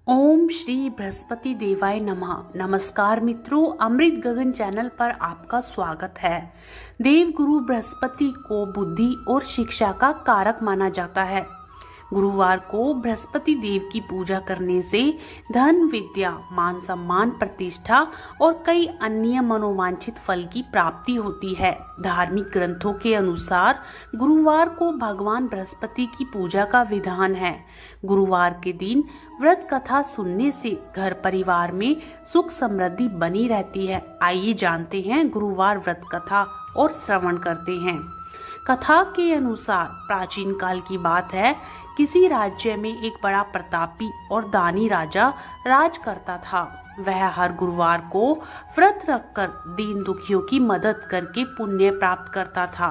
ओम श्री बृहस्पति देवाय नमः। नमस्कार मित्रों, अमृत गगन चैनल पर आपका स्वागत है। देव गुरु बृहस्पति को बुद्धि और शिक्षा का कारक माना जाता है। गुरुवार को बृहस्पति देव की पूजा करने से धन, विद्या, मान सम्मान, प्रतिष्ठा और कई अन्य मनोवांछित फल की प्राप्ति होती है। धार्मिक ग्रंथों के अनुसार गुरुवार को भगवान बृहस्पति की पूजा का विधान है। गुरुवार के दिन व्रत कथा सुनने से घर परिवार में सुख समृद्धि बनी रहती है। आइए जानते हैं गुरुवार व्रत कथा और श्रवण करते हैं। कथा के अनुसार प्राचीन काल की बात है। किसी राज्य में एक बड़ा प्रतापी और दानी राजा राज करता था। वह हर गुरुवार को व्रत रखकर दीन दुखियों की मदद करके पुण्य प्राप्त करता था।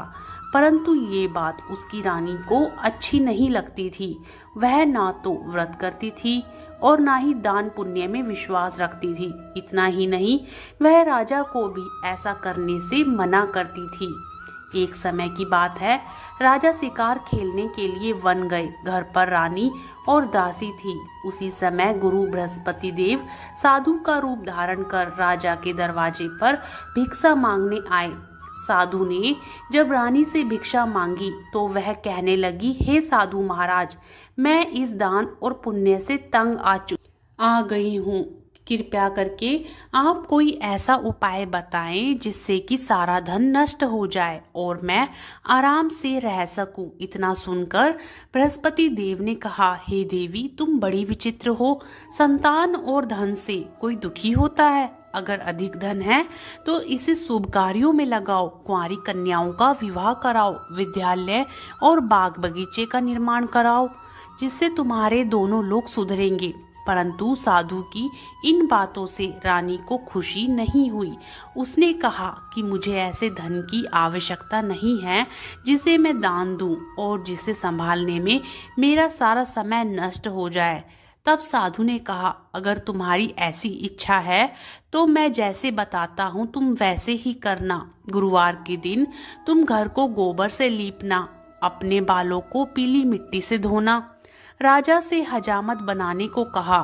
परंतु ये बात उसकी रानी को अच्छी नहीं लगती थी। वह ना तो व्रत करती थी और ना ही दान पुण्य में विश्वास रखती थी। इतना ही नहीं, वह राजा को भी ऐसा करने से मना करती थी। एक समय की बात है, राजा शिकार खेलने के लिए वन गए। घर पर रानी और दासी थी। उसी समय गुरु बृहस्पति देव साधु का रूप धारण कर राजा के दरवाजे पर भिक्षा मांगने आए। साधु ने जब रानी से भिक्षा मांगी तो वह कहने लगी, हे साधु महाराज, मैं इस दान और पुण्य से तंग आ गई हूँ। कृपया करके आप कोई ऐसा उपाय बताएं जिससे कि सारा धन नष्ट हो जाए और मैं आराम से रह सकूं। इतना सुनकर बृहस्पति देव ने कहा, हे देवी, तुम बड़ी विचित्र हो। संतान और धन से कोई दुखी होता है? अगर अधिक धन है तो इसे शुभ कार्यों में लगाओ। कुंवारी कन्याओं का विवाह कराओ, विद्यालय और बाग बगीचे का निर्माण कराओ, जिससे तुम्हारे दोनों लोग सुधरेंगे। परंतु साधु की इन बातों से रानी को खुशी नहीं हुई। उसने कहा कि मुझे ऐसे धन की आवश्यकता नहीं है जिसे मैं दान दूं और जिसे संभालने में मेरा सारा समय नष्ट हो जाए। तब साधु ने कहा, अगर तुम्हारी ऐसी इच्छा है तो मैं जैसे बताता हूँ तुम वैसे ही करना। गुरुवार के दिन तुम घर को गोबर से लीपना, अपने बालों को पीली मिट्टी से धोना, राजा से हजामत बनाने को कहा,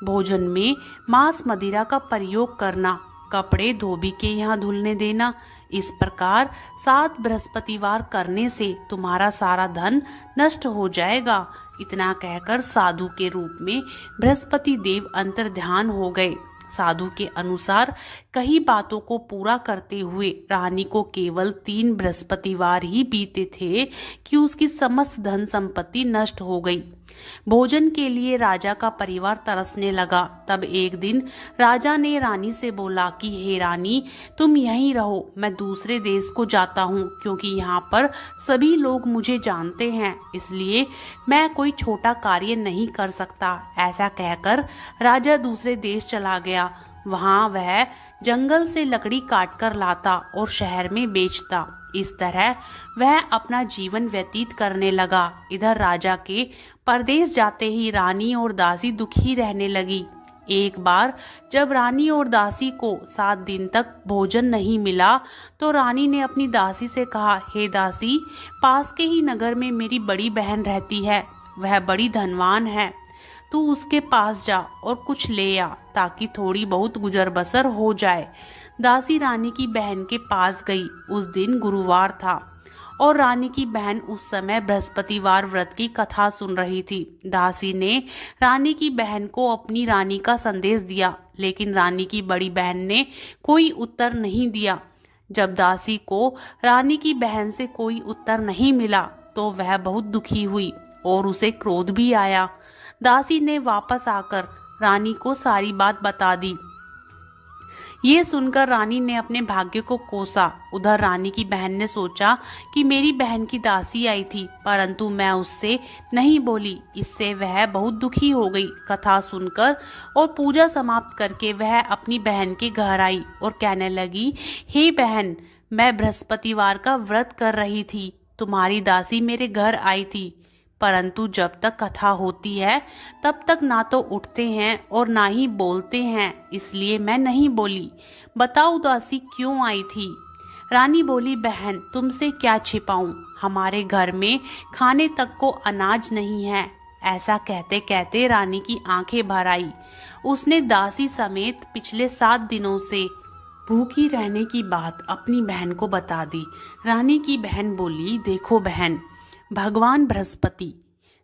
भोजन में मांस मदिरा का प्रयोग करना, कपड़े धोबी के यहाँ धुलने देना। इस प्रकार 7 बृहस्पतिवार करने से तुम्हारा सारा धन नष्ट हो जाएगा। इतना कहकर साधु के रूप में बृहस्पति देव अंतर्ध्यान हो गए। साधु के अनुसार कई बातों को पूरा करते हुए रानी को केवल 3 बृहस्पतिवार ही बीते थे कि उसकी समस्त धन संपत्ति नष्ट हो गई। भोजन के लिए राजा का परिवार तरसने लगा। तब एक दिन राजा ने रानी से बोला कि हे रानी, तुम यहीं रहो, मैं दूसरे देश को जाता हूँ, क्योंकि यहाँ पर सभी लोग मुझे जानते हैं, इसलिए मैं कोई छोटा कार्य नहीं कर सकता। ऐसा कहकर राजा दूसरे देश चला गया। वहाँ वह जंगल से लकड़ी काट कर लाता और शहर में बेचता। इस तरह वह अपना जीवन व्यतीत करने लगा। इधर राजा के परदेश जाते ही रानी और दासी दुखी रहने लगी। एक बार जब रानी और दासी को 7 दिन तक भोजन नहीं मिला तो रानी ने अपनी दासी से कहा, हे दासी, पास के ही नगर में मेरी बड़ी बहन रहती है, वह बड़ी धनवान है, तू उसके पास जा और कुछ ले आ ताकि थोड़ी बहुत गुजर बसर हो जाए। दासी रानी की बहन के पास गई। उस दिन गुरुवार था और रानी की बहन उस समय बृहस्पतिवार व्रत की कथा सुन रही थी। दासी ने रानी की बहन को अपनी रानी का संदेश दिया, लेकिन रानी की बड़ी बहन ने कोई उत्तर नहीं दिया। जब दासी को रानी की बहन से कोई उत्तर नहीं मिला तो वह बहुत दुखी हुई और उसे क्रोध भी आया। दासी ने वापस आकर रानी को सारी बात बता दी। ये सुनकर रानी ने अपने भाग्य को कोसा। उधर रानी की बहन ने सोचा कि मेरी बहन की दासी आई थी, परंतु मैं उससे नहीं बोली। इससे वह बहुत दुखी हो गई। कथा सुनकर और पूजा समाप्त करके वह अपनी बहन के घर आई और कहने लगी, हे बहन, मैं बृहस्पतिवार का व्रत कर रही थी, तुम्हारी दासी मेरे घर आई थी, परंतु जब तक कथा होती है तब तक ना तो उठते हैं और ना ही बोलते हैं, इसलिए मैं नहीं बोली। बताओ दासी क्यों आई थी? रानी बोली, बहन, तुमसे क्या छिपाऊं, हमारे घर में खाने तक को अनाज नहीं है। ऐसा कहते कहते रानी की आंखें भर आई। उसने दासी समेत पिछले 7 दिनों से भूखी रहने की बात अपनी बहन को बता दी। रानी की बहन बोली, देखो बहन, भगवान बृहस्पति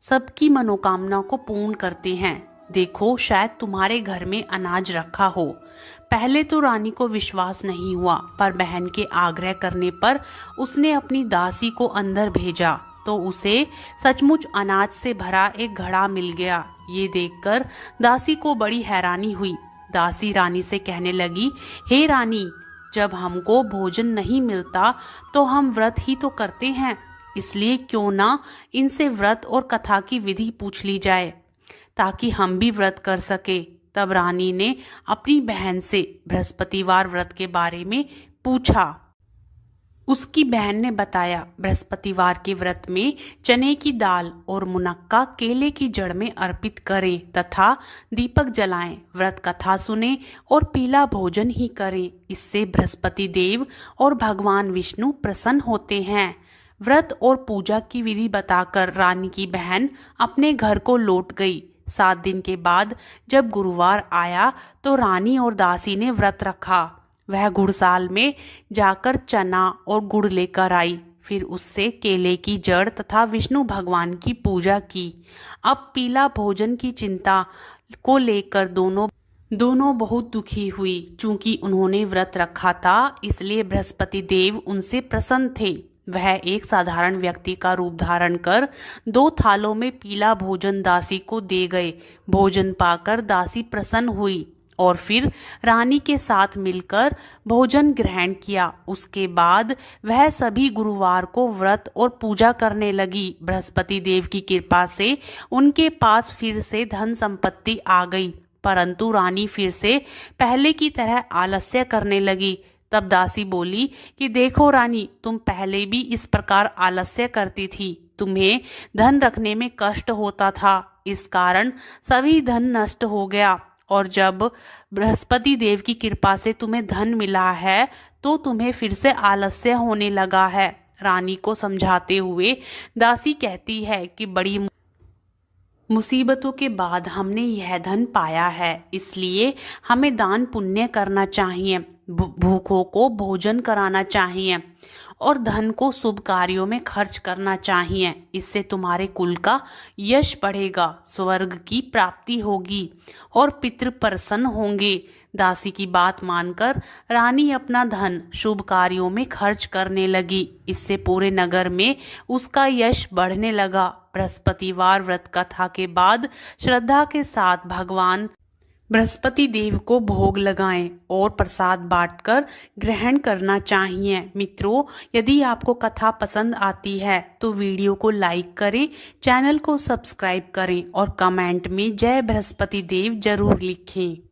सबकी मनोकामना को पूर्ण करते हैं। देखो, शायद तुम्हारे घर में अनाज रखा हो। पहले तो रानी को विश्वास नहीं हुआ, पर बहन के आग्रह करने पर उसने अपनी दासी को अंदर भेजा तो उसे सचमुच अनाज से भरा एक घड़ा मिल गया। ये देखकर दासी को बड़ी हैरानी हुई। दासी रानी से कहने लगी, हे रानी, जब हमको भोजन नहीं मिलता तो हम व्रत ही तो करते हैं, इसलिए क्यों ना इनसे व्रत और कथा की विधि पूछ ली जाए ताकि हम भी व्रत कर सके। तब रानी ने अपनी बहन से बृहस्पतिवार व्रत के बारे में पूछा। उसकी बहन ने बताया, बृहस्पतिवार के व्रत में चने की दाल और मुनक्का केले की जड़ में अर्पित करें तथा दीपक जलाएं, व्रत कथा सुने और पीला भोजन ही करें। इससे बृहस्पति देव और भगवान विष्णु प्रसन्न होते हैं। व्रत और पूजा की विधि बताकर रानी की बहन अपने घर को लौट गई। 7 दिन के बाद जब गुरुवार आया तो रानी और दासी ने व्रत रखा। वह गुड़साल में जाकर चना और गुड़ लेकर आई, फिर उससे केले की जड़ तथा विष्णु भगवान की पूजा की। अब पीला भोजन की चिंता को लेकर दोनों बहुत दुखी हुई। चूंकि उन्होंने व्रत रखा था, इसलिए बृहस्पति देव उनसे प्रसन्न थे। वह एक साधारण व्यक्ति का रूप धारण कर 2 थालों में पीला भोजन दासी को दे गए। भोजन पाकर दासी प्रसन्न हुई और फिर रानी के साथ मिलकर भोजन ग्रहण किया। उसके बाद वह सभी गुरुवार को व्रत और पूजा करने लगी। बृहस्पति देव की कृपा से उनके पास फिर से धन संपत्ति आ गई, परंतु रानी फिर से पहले की तरह आलस्य करने लगी। तब दासी बोली कि देखो रानी, तुम पहले भी इस प्रकार आलस्य करती थी। तुम्हें धन रखने में कष्ट होता था, इस कारण सभी धन नष्ट हो गया, और जब बृहस्पति देव की कृपा से तुम्हें धन मिला है तो तुम्हें फिर से आलस्य होने लगा है। रानी को समझाते हुए दासी कहती है कि बड़ी मुसीबतों के बाद हमने यह धन पाया है, इसलिए हमें दान पुण्य करना चाहिए, भूखों को भोजन कराना चाहिए और धन को शुभ कार्यों में खर्च करना चाहिए। इससे तुम्हारे कुल का यश बढ़ेगा, स्वर्ग की प्राप्ति होगी और पितृ प्रसन्न होंगे। दासी की बात मानकर रानी अपना धन शुभ कार्यों में खर्च करने लगी। इससे पूरे नगर में उसका यश बढ़ने लगा। बृहस्पतिवार व्रत कथा के बाद श्रद्धा के साथ भगवान बृहस्पति देव को भोग लगाएं और प्रसाद बांटकर ग्रहण करना चाहिए। मित्रों, यदि आपको कथा पसंद आती है तो वीडियो को लाइक करें, चैनल को सब्सक्राइब करें और कमेंट में जय बृहस्पति देव जरूर लिखें।